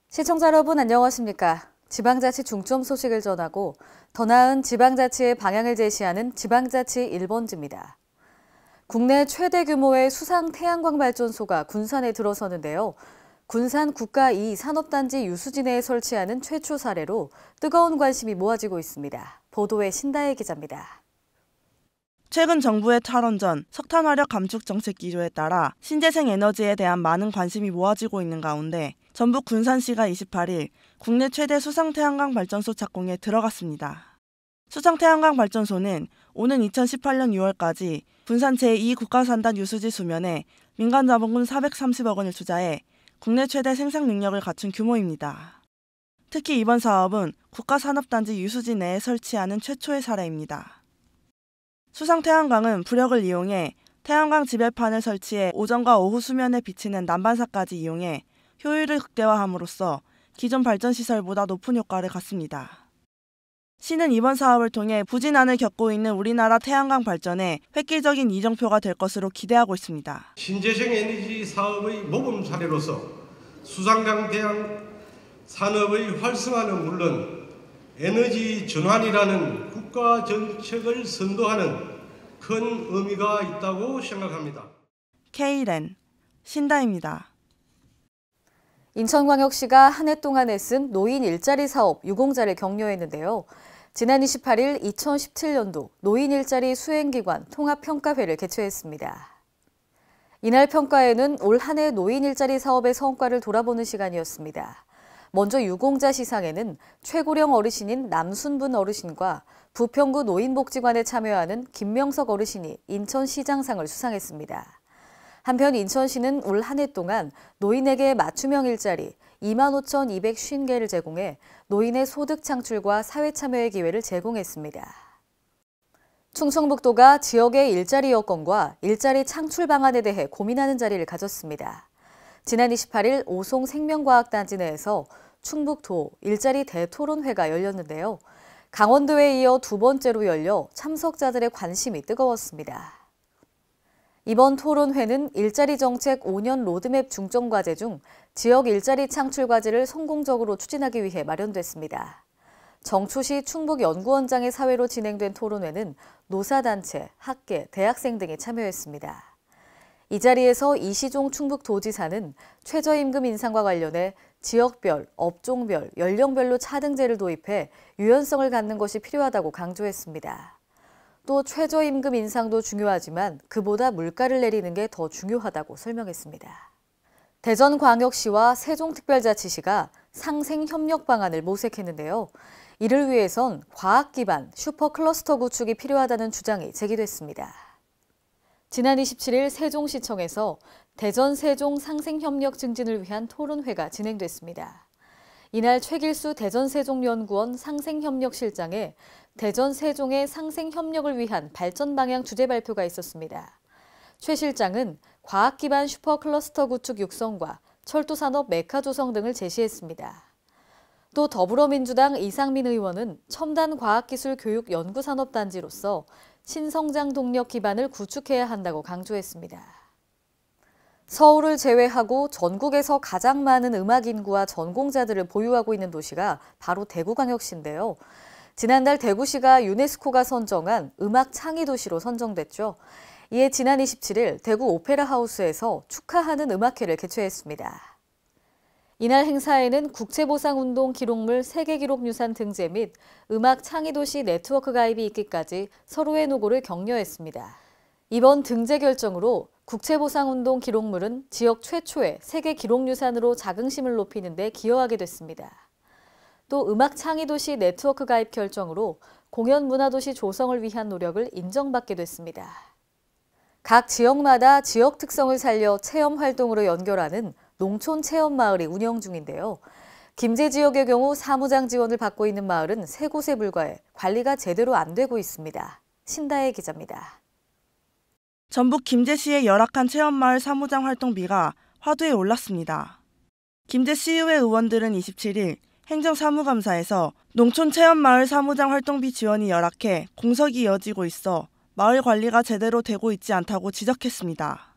시청자 여러분 안녕하십니까? 지방자치 중점 소식을 전하고 더 나은 지방자치의 방향을 제시하는 지방자치 1번지입니다. 국내 최대 규모의 수상 태양광 발전소가 군산에 들어서는데요. 군산 국가 2 산업단지 유수지 내에 설치하는 최초 사례로 뜨거운 관심이 모아지고 있습니다. 보도에 신다혜 기자입니다. 최근 정부의 탈원전, 석탄화력 감축 정책 기조에 따라 신재생 에너지에 대한 많은 관심이 모아지고 있는 가운데 전북 군산시가 28일 국내 최대 수상 태양광 발전소 착공에 들어갔습니다. 수상 태양광 발전소는 오는 2018년 6월까지 군산 제2 국가산단 유수지 수면에 민간 자본금 430억 원을 투자해 국내 최대 생산 능력을 갖춘 규모입니다. 특히 이번 사업은 국가산업단지 유수지 내에 설치하는 최초의 사례입니다. 수상 태양광은 부력을 이용해 태양광 지배판을 설치해 오전과 오후 수면에 비치는 난반사까지 이용해 효율을 극대화함으로써 기존 발전시설보다 높은 효과를 갖습니다. 시는 이번 사업을 통해 부진한을 겪고 있는 우리나라 태양광 발전에 획기적인 이정표가 될 것으로 기대하고 있습니다. 신재생 에너지 사업의 모범 사례로서 수상강 태양 산업의 활성화는 물론 에너지 전환이라는 국가 정책을 선도하는 큰 의미가 있다고 생각합니다. K랜 신다입니다. 인천광역시가 한 해 동안 애쓴 노인 일자리 사업 유공자를 격려했는데요. 지난 28일 2017년도 노인 일자리 수행기관 통합평가회를 개최했습니다. 이날 평가회는 올 한 해 노인 일자리 사업의 성과를 돌아보는 시간이었습니다. 먼저 유공자 시상에는 최고령 어르신인 남순분 어르신과 부평구 노인복지관에 참여하는 김명석 어르신이 인천시장상을 수상했습니다. 한편 인천시는 올 한 해 동안 노인에게 맞춤형 일자리 25,250개를 제공해 노인의 소득 창출과 사회 참여의 기회를 제공했습니다. 충청북도가 지역의 일자리 여건과 일자리 창출 방안에 대해 고민하는 자리를 가졌습니다. 지난 28일 오송 생명과학단지 내에서 충북도 일자리 대토론회가 열렸는데요. 강원도에 이어 두 번째로 열려 참석자들의 관심이 뜨거웠습니다. 이번 토론회는 일자리 정책 5년 로드맵 중점 과제 중 지역 일자리 창출 과제를 성공적으로 추진하기 위해 마련됐습니다. 정초시 충북연구원장의 사회로 진행된 토론회는 노사단체, 학계, 대학생 등이 참여했습니다. 이 자리에서 이시종 충북도지사는 최저임금 인상과 관련해 지역별, 업종별, 연령별로 차등제를 도입해 유연성을 갖는 것이 필요하다고 강조했습니다. 또 최저임금 인상도 중요하지만 그보다 물가를 내리는 게 더 중요하다고 설명했습니다. 대전광역시와 세종특별자치시가 상생협력 방안을 모색했는데요. 이를 위해선 과학 기반 슈퍼클러스터 구축이 필요하다는 주장이 제기됐습니다. 지난 27일 세종시청에서 대전 세종 상생협력 증진을 위한 토론회가 진행됐습니다. 이날 최길수 대전세종연구원 상생협력실장의 대전 세종의 상생협력을 위한 발전 방향 주제 발표가 있었습니다. 최 실장은 과학 기반 슈퍼클러스터 구축 육성과 철도산업 메카 조성 등을 제시했습니다. 또 더불어민주당 이상민 의원은 첨단 과학기술 교육 연구산업단지로서 신성장 동력 기반을 구축해야 한다고 강조했습니다. 서울을 제외하고 전국에서 가장 많은 음악 인구와 전공자들을 보유하고 있는 도시가 바로 대구광역시인데요. 지난달 대구시가 유네스코가 선정한 음악 창의 도시로 선정됐죠. 이에 지난 27일 대구 오페라 하우스에서 축하하는 음악회를 개최했습니다. 이날 행사에는 국제보상운동 기록물 세계기록유산 등재 및 음악 창의도시 네트워크 가입이 있기까지 서로의 노고를 격려했습니다. 이번 등재 결정으로 국제보상운동 기록물은 지역 최초의 세계기록유산으로 자긍심을 높이는 데 기여하게 됐습니다. 또 음악 창의도시 네트워크 가입 결정으로 공연문화도시 조성을 위한 노력을 인정받게 됐습니다. 각 지역마다 지역 특성을 살려 체험 활동으로 연결하는 농촌 체험 마을이 운영 중인데요. 김제 지역의 경우 사무장 지원을 받고 있는 마을은 3곳에 불과해 관리가 제대로 안 되고 있습니다. 신다혜 기자입니다. 전북 김제시의 열악한 체험마을 사무장 활동비가 화두에 올랐습니다. 김제시의회 의원들은 27일 행정사무감사에서 농촌 체험마을 사무장 활동비 지원이 열악해 공석이 이어지고 있어 마을 관리가 제대로 되고 있지 않다고 지적했습니다.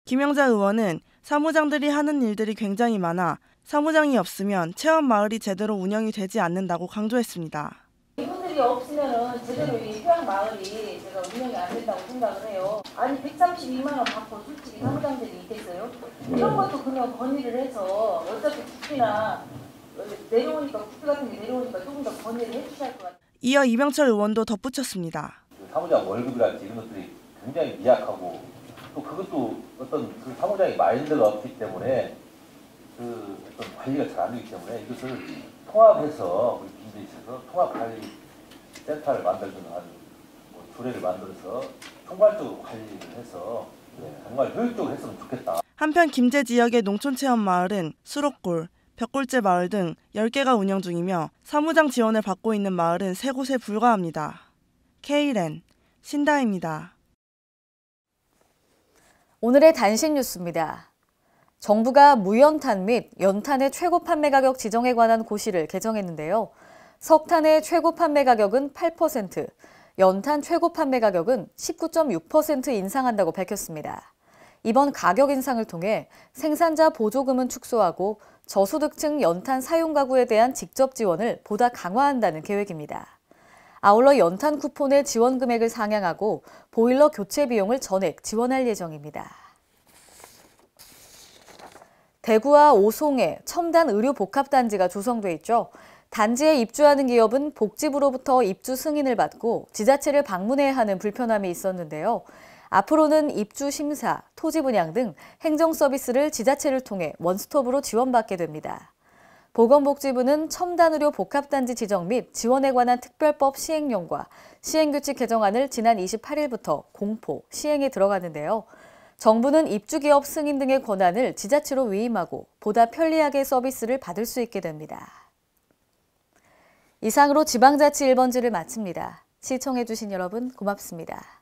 김영자 의원은 사무장들이 하는 일들이 굉장히 많아 사무장이 없으면 체험마을이 제대로 운영이 되지 않는다고 강조했습니다. 이분들이 없으면은 제대로 이 휴양마을이 제가 운영이 안 된다고 생각을 해요. 아니 132만 원 받고 솔직히 사무장들이 있겠어요? 이런 것도 그냥 건의를 해서 어차피 국비나 내려오니까 국비 같은 게 내려오니까 조금 더 건의를 해주셔야 할 것 같아요. 이어 이병철 의원도 덧붙였습니다. 사무장 월급이랄지 이런 것들이 굉장히 미약하고 또 그것도 어떤 그 사무장의 마인드가 없기 때문에 그 어떤 관리가 잘 안 되기 때문에 이것을 통합해서 우리 김제시에서 통합관리센터를 만들거나 뭐 조례를 만들어서 총괄적으로 관리를 해서 정말 효율적으로 했으면 좋겠다. 한편 김제 지역의 농촌체험마을은 수록골, 벽골제 마을 등 10개가 운영 중이며 사무장 지원을 받고 있는 마을은 3곳에 불과합니다. K랜 신다입니다. 오늘의 단신 뉴스입니다. 정부가 무연탄 및 연탄의 최고 판매 가격 지정에 관한 고시를 개정했는데요. 석탄의 최고 판매 가격은 8%, 연탄 최고 판매 가격은 19.6% 인상한다고 밝혔습니다. 이번 가격 인상을 통해 생산자 보조금은 축소하고 저소득층 연탄 사용 가구에 대한 직접 지원을 보다 강화한다는 계획입니다. 아울러 연탄 쿠폰의 지원 금액을 상향하고 보일러 교체 비용을 전액 지원할 예정입니다. 대구와 오송에 첨단 의료 복합단지가 조성돼 있죠. 단지에 입주하는 기업은 복지부로부터 입주 승인을 받고 지자체를 방문해야 하는 불편함이 있었는데요. 앞으로는 입주 심사, 토지 분양 등 행정 서비스를 지자체를 통해 원스톱으로 지원받게 됩니다. 보건복지부는 첨단의료 복합단지 지정 및 지원에 관한 특별법 시행령과 시행규칙 개정안을 지난 28일부터 공포, 시행에 들어가는데요. 정부는 입주기업 승인 등의 권한을 지자체로 위임하고 보다 편리하게 서비스를 받을 수 있게 됩니다. 이상으로 지방자치 1번지를 마칩니다. 시청해주신 여러분 고맙습니다.